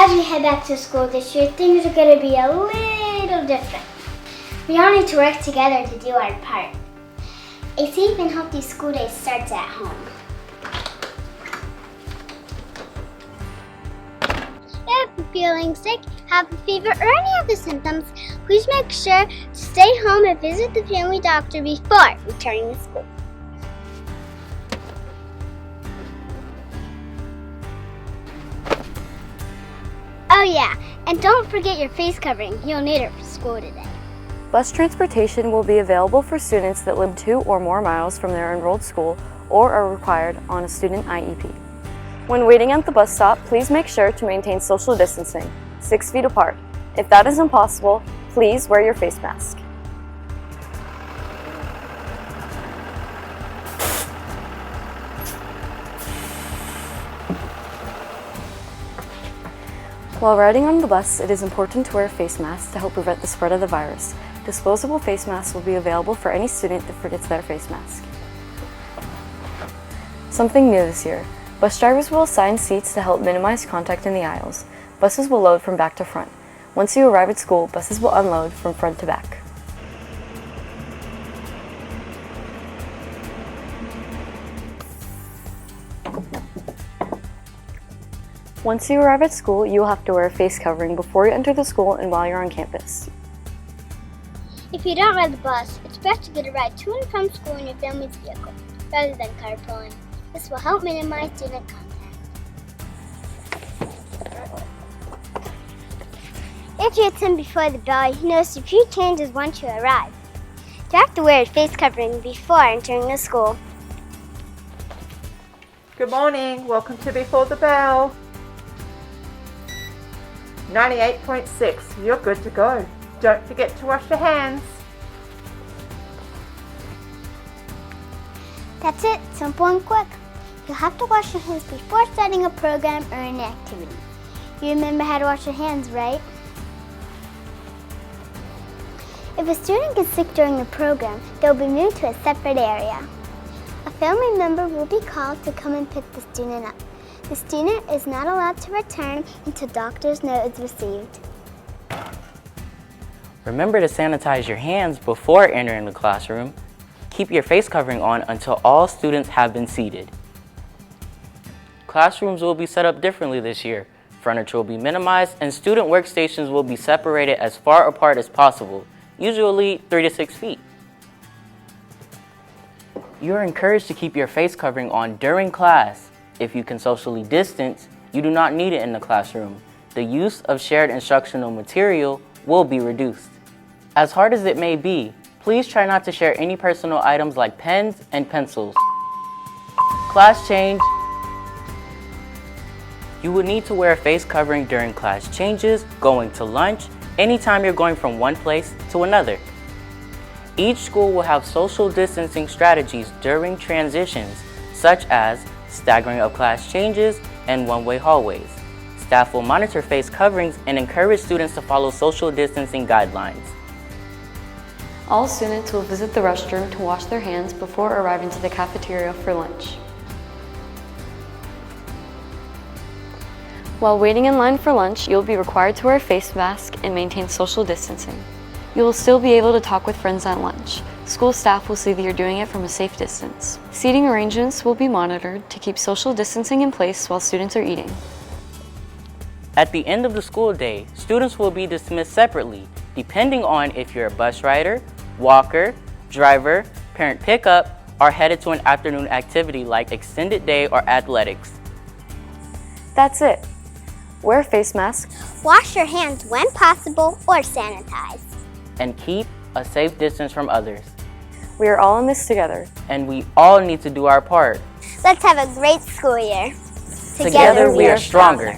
As we head back to school this year, things are going to be a little different. We all need to work together to do our part. A safe and healthy school day starts at home. If you're feeling sick, have a fever, or any of the symptoms, please make sure to stay home and visit the family doctor before returning to school. Oh yeah, and don't forget your face covering. You'll need it for school today. Bus transportation will be available for students that live 2 or more miles from their enrolled school or are required on a student IEP. When waiting at the bus stop, please make sure to maintain social distancing, 6 feet apart. If that is impossible, please wear your face mask. While riding on the bus, it is important to wear a face mask to help prevent the spread of the virus. Disposable face masks will be available for any student that forgets their face mask. Something new this year. Bus drivers will assign seats to help minimize contact in the aisles. Buses will load from back to front. Once you arrive at school, buses will unload from front to back. Once you arrive at school, you will have to wear a face covering before you enter the school and while you're on campus. If you don't ride the bus, it's best to get a ride to and from school in your family's vehicle, rather than carpooling. This will help minimize student contact. If you attend before the bell, you notice a few changes once you arrive. You have to wear a face covering before entering the school. Good morning, welcome to Before the Bell. 98.6, you're good to go. Don't forget to wash your hands. That's it, simple and quick. You'll have to wash your hands before starting a program or an activity. You remember how to wash your hands, right? If a student gets sick during the program, they'll be moved to a separate area. A family member will be called to come and pick the student up. The student is not allowed to return until doctor's note is received. Remember to sanitize your hands before entering the classroom. Keep your face covering on until all students have been seated. Classrooms will be set up differently this year. Furniture will be minimized and student workstations will be separated as far apart as possible, usually 3 to 6 feet. You are encouraged to keep your face covering on during class. If you can socially distance, you do not need it in the classroom. The use of shared instructional material will be reduced. As hard as it may be, please try not to share any personal items like pens and pencils. Class change. You will need to wear a face covering during class changes, going to lunch, anytime you're going from one place to another. Each school will have social distancing strategies during transitions, such as staggering of class changes and one-way hallways. Staff will monitor face coverings and encourage students to follow social distancing guidelines. All students will visit the restroom to wash their hands before arriving to the cafeteria for lunch. While waiting in line for lunch, you'll be required to wear a face mask and maintain social distancing. You will still be able to talk with friends at lunch. School staff will see that you're doing it from a safe distance. Seating arrangements will be monitored to keep social distancing in place while students are eating. At the end of the school day, students will be dismissed separately, depending on if you're a bus rider, walker, driver, parent pickup, or headed to an afternoon activity like extended day or athletics. That's it. Wear a face mask. Wash your hands when possible or sanitize. And keep a safe distance from others. We are all in this together. And we all need to do our part. Let's have a great school year. Together we are stronger.